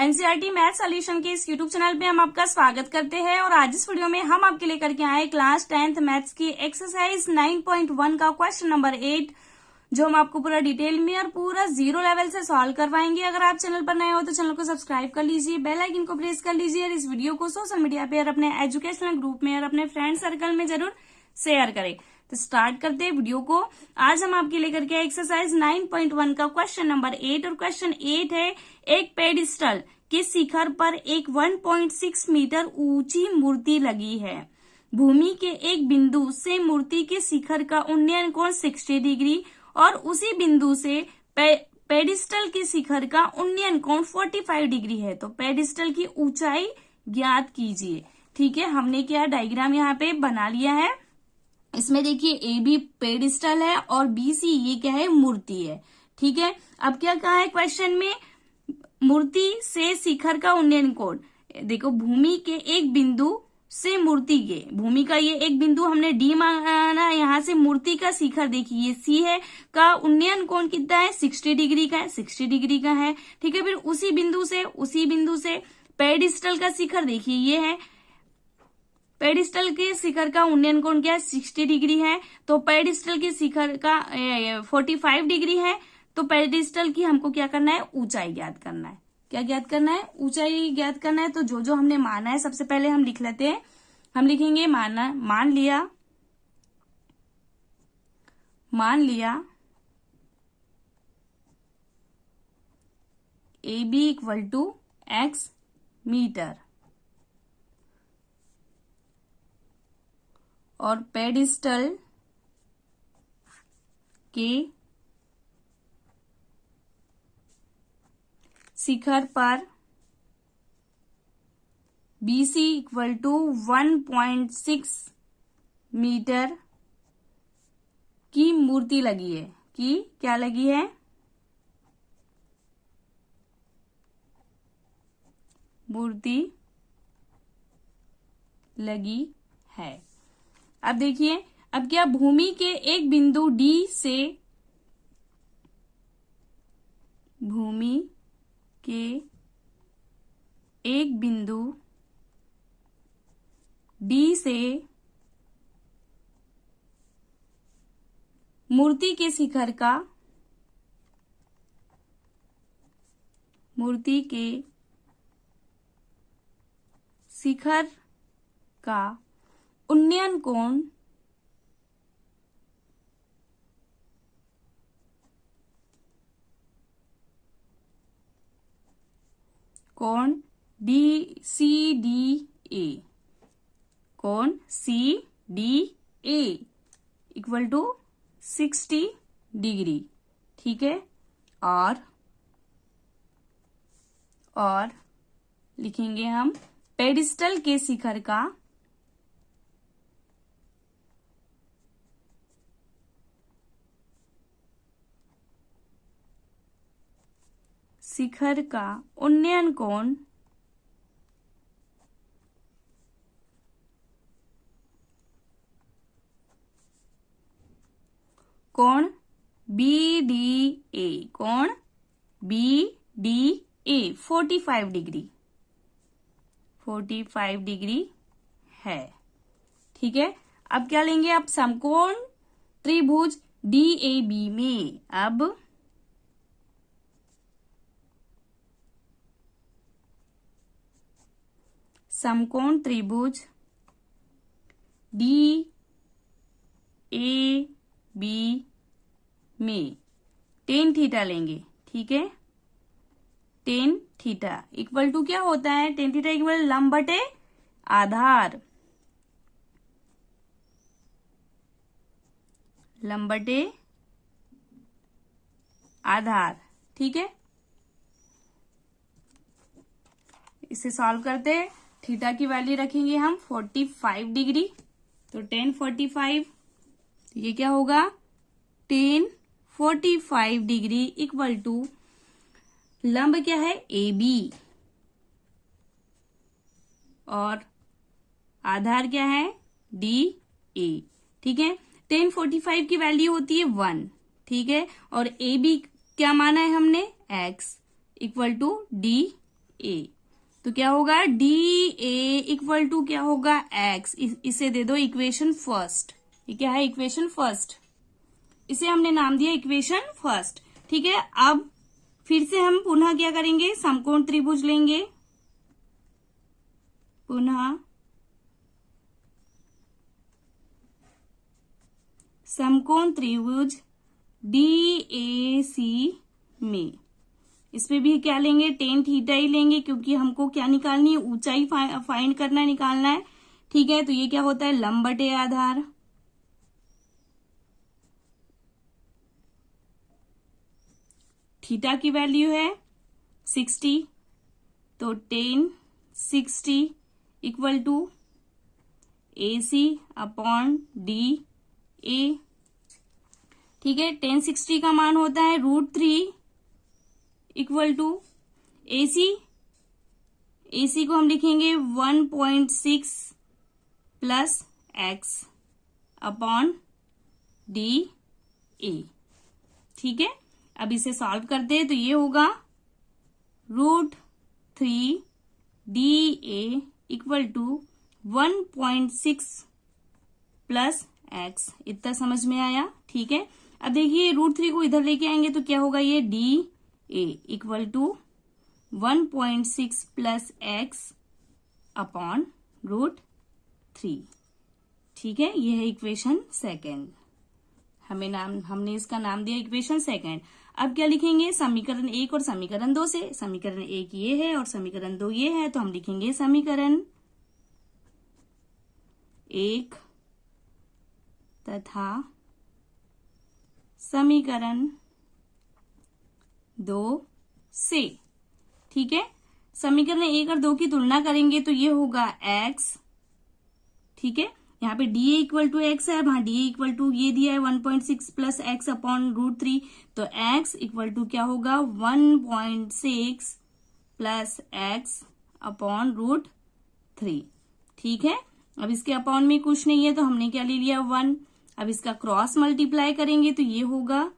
NCERT math solution के इस YouTube channel पे हम आपका स्वागत करते हैं और आज इस वीडियो में हम आपके लेकर के आए क्लास 10th मैथ्स की एक्सरसाइज 9.1 का क्वेश्चन नंबर 8, जो हम आपको पूरा डिटेल में और पूरा जीरो लेवल से सॉल्व करवाएंगे। अगर आप चैनल पर नए हो तो चैनल को सब्सक्राइब कर लीजिए, बेल आइकन को प्रेस कर लीजिए और इस वीडियो को सोशल मीडिया पे और अपने एजुकेशनल ग्रुप में और अपने फ्रेंड सर्कल में जरूर शेयर करें। तो स्टार्ट करते हैं वीडियो को। आज हम आपके लेकर के एक्सरसाइज 9.1 का क्वेश्चन नंबर 8 और क्वेश्चन 8 है, एक पेडिस्टल के शिखर पर एक 1.6 मीटर ऊंची मूर्ति लगी है। भूमि के एक बिंदु से मूर्ति के शिखर का उन्नयन कोण 60 डिग्री और उसी बिंदु से पेडिस्टल के शिखर का उन्नयन कोण 45 डिग्री है। तो पेडिस्टल की ऊंचाई ज्ञात कीजिए। ठीक है, हमने क्या डायग्राम यहाँ पे बना लिया है। इसमें देखिए ए बी पेडिस्टल है और बी सी ये क्या है, मूर्ति है। ठीक है, अब क्या कहा है क्वेश्चन में, मूर्ति से शिखर का उन्नयन कोण। देखो भूमि के एक बिंदु से मूर्ति के, भूमि का ये एक बिंदु हमने डी माना, यहाँ से मूर्ति का शिखर देखिए ये सी है, का उन्नयन कोण कितना है, 60 डिग्री का है, 60 डिग्री का है। ठीक है, फिर उसी बिंदु से पेडिस्टल का शिखर देखिए ये है, पेडिस्टल के शिखर का उन्नयन कोण क्या है, 60 डिग्री है। तो पेडिस्टल के शिखर का 45 डिग्री है। तो पेडिस्टल की हमको क्या करना है, ऊंचाई ज्ञात करना है। क्या ज्ञात करना है, ऊंचाई ज्ञात करना है। तो जो जो हमने माना है सबसे पहले हम लिख लेते हैं। हम लिखेंगे मान लिया A B equal to x metre और पेडिस्टल के शिखर पर BC इक्वल टू 1.6 मीटर की मूर्ति लगी है। कि क्या लगी है, मूर्ति लगी है। अब देखिए, अब क्या भूमि के एक बिंदु D से, भूमि के एक बिंदु D से मूर्ति के शिखर का, मूर्ति के शिखर का उन्नयन कोण DCDA, कोण CDA इक्वल टू 60 डिग्री। ठीक है, और लिखेंगे हम पेडिस्टल के शिखर का, शिखर का उन्नयन कोण BDA, कोण BDA 45 डिग्री, 45 डिग्री है। ठीक है, अब क्या लेंगे, अब समकोण त्रिभुज DAB में, अब समकोण त्रिभुज DAB में tan थीटा लेंगे। ठीक है, tan थीटा इक्वल टू क्या होता है, tan थीटा इक्वल लंब बटे आधार, लंब बटे आधार। ठीक है, इसे सॉल्व करते हैं। थीटा की वैल्यू रखेंगे हम 45 डिग्री, तो tan 45, ये क्या होगा, tan 45 डिग्री इक्वल टू लंब क्या है, AB और आधार क्या है, DA। ठीक है, tan 45 की वैल्यू होती है 1। ठीक है, और AB क्या माना है हमने, x इक्वल टू D ए। तो क्या होगा डी ए इक्वल टू क्या होगा एक्स। इसे दे दो इक्वेशन फर्स्ट। ये क्या है इक्वेशन फर्स्ट, इसे हमने नाम दिया इक्वेशन फर्स्ट। ठीक है, अब फिर से हम पुनः क्या करेंगे, समकोण त्रिभुज लेंगे। पुनः समकोण त्रिभुज DAC में इस पे भी क्या लेंगे, टेन थीटा ही लेंगे, क्योंकि हमको क्या निकालनी है, ऊंचाई फाइंड करना है, निकालना है। ठीक है, तो ये क्या होता है लंब बटे आधार। थीटा की वैल्यू है 60, तो 10 60 equal to AC upon DA। ठीक है, 10 60 का मान होता है √3 इक्वल टू AC को हम लिखेंगे 1.6 प्लस x अपॉन DA। ठीक है, अब इसे सॉल्व करते हैं तो ये होगा √3 DA equal to 1.6 plus x। इतना समझ में आया। ठीक है, अब देखिए √3 को इधर लेके आएंगे तो क्या होगा, ये DA equal to 1.6 plus x upon √3। ठीक है, यह है इक्वेशन सेकेंड। हमने इसका नाम दिया इक्वेशन सेकेंड। अब क्या लिखेंगे, समीकरण 1 और समीकरण 2 से। समीकरण 1 ये है और समीकरण 2 ये है, तो हम लिखेंगे समीकरण 1 तथा समीकरण 2 से। ठीक है, समीकरण 1 और 2 की तुलना करेंगे तो ये होगा x। ठीक है, यहाँ पे DA इक्वल टू एक्स है, वहां DA इक्वल टू ये दिया है 1.6 प्लस x अपॉन √3, तो x इक्वल टू क्या होगा 1.6 प्लस x अपॉन √3। ठीक है, अब इसके अपॉन में कुछ नहीं है तो हमने क्या ले लिया 1। अब इसका क्रॉस मल्टीप्लाई करेंगे तो ये होगा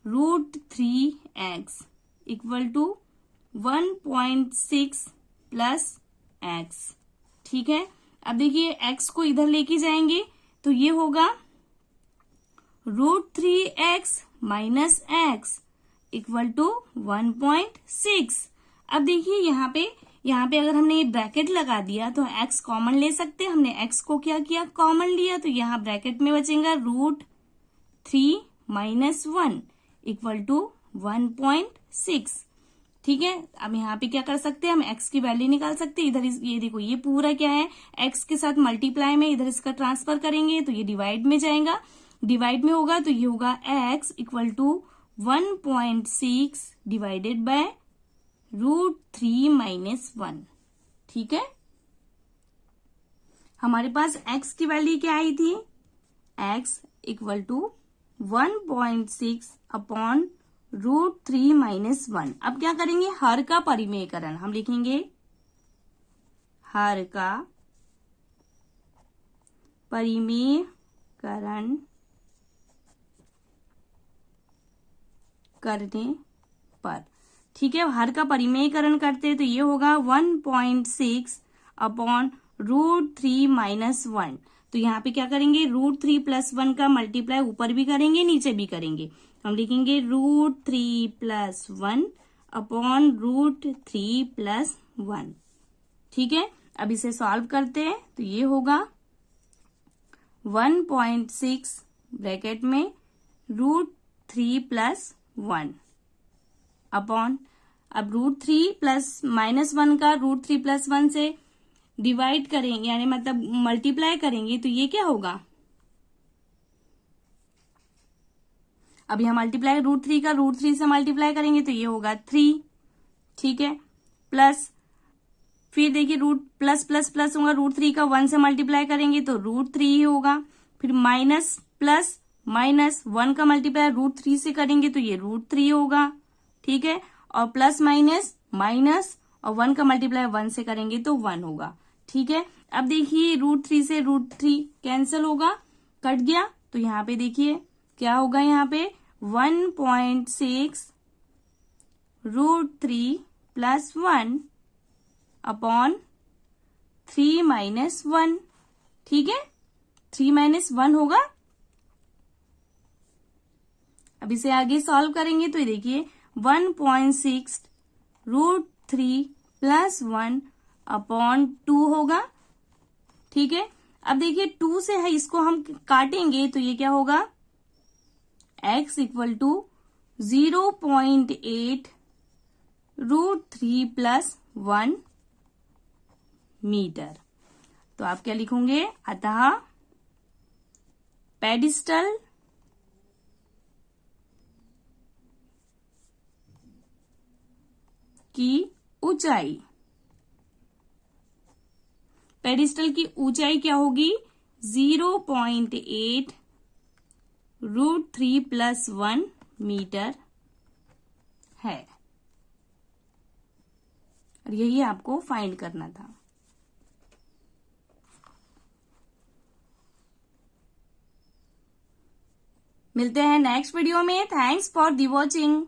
√3x equal to 1.6 plus x। ठीक है, अब देखिए x को इधर लेके जाएंगे तो ये होगा √3x minus x equal to 1.6। अब देखिए यहाँ पे अगर हमने ये ब्रैकेट लगा दिया तो x कॉमन ले सकते हैं। हमने x को क्या किया, कॉमन लिया, तो यहाँ ब्रैकेट में बचेगा √3 माइनस 1 इक्वल टू 1.6। ठीक है, अब यहाँ पे क्या कर सकते हैं, हम x की वैल्यू निकाल सकते हैं। इधर ये देखो, ये पूरा क्या है x के साथ मल्टीप्लाई में, इधर इसका ट्रांसफर करेंगे तो ये डिवाइड में जाएगा, डिवाइड में होगा तो ये होगा x equal to 1.6 divided by √3 minus 1। ठीक है, हमारे पास x की वैल्यू क्या आई थी, x equal to 1.6 upon √3 minus 1। अब क्या करेंगे, हर का परिमेयकरण हम लिखेंगे, हर का परिमेयकरण करने पर। ठीक है, हर का परिमेयकरण करते हैं तो ये होगा 1.6 अपॉन √3 माइनस 1। तो यहाँ पे क्या करेंगे, √3 प्लस 1 का मल्टीप्लाई ऊपर भी करेंगे नीचे भी करेंगे। हम लिखेंगे √3 प्लस 1 अपॉन √3 प्लस 1। ठीक है, अब इसे सॉल्व करते हैं तो ये होगा 1.6 ब्रैकेट में √3 प्लस 1 अपॉन, अब √3 प्लस माइनस 1 का √3 प्लस 1 से डिवाइड करेंगे, यानी मतलब मल्टीप्लाई करेंगे तो ये क्या होगा, अब यहाँ मल्टीप्लाई √3 का √3 से मल्टीप्लाई करेंगे तो ये होगा 3। ठीक है, प्लस फिर देखिए प्लस प्लस प्लस होगा, √3 का 1 से मल्टीप्लाई करेंगे तो √3 ही होगा। फिर माइनस प्लस माइनस 1 का मल्टीप्लाई √3 से करेंगे तो ये √3 होगा। ठीक है, और प्लस माइनस माइनस और 1 का मल्टीप्लाई 1 से करेंगे तो 1 होगा। ठीक है, अब देखिए √3 से √3 कैंसिल होगा, कट गया, तो यहाँ पे देखिए क्या होगा, यहाँ पे 1.6 √3 प्लस 1 अपॉन 3 माइनस 1। ठीक है, 3 माइनस 1 होगा। अब इसे आगे सॉल्व करेंगे तो ये देखिए 1.6 √3 प्लस 1 अपॉन 2 होगा। ठीक है, अब देखिए 2 से है इसको हम काटेंगे तो ये क्या होगा, x equal to 0.8 √3 plus 1 metre. तो आप क्या लिखोगे, अतः पेडिस्टल की ऊंचाई, पेडिस्टल की ऊंचाई क्या होगी, 0.8 √3 प्लस 1 मीटर है। और यही आपको फाइंड करना था। मिलते हैं नेक्स्ट वीडियो में। Thanks for the watching.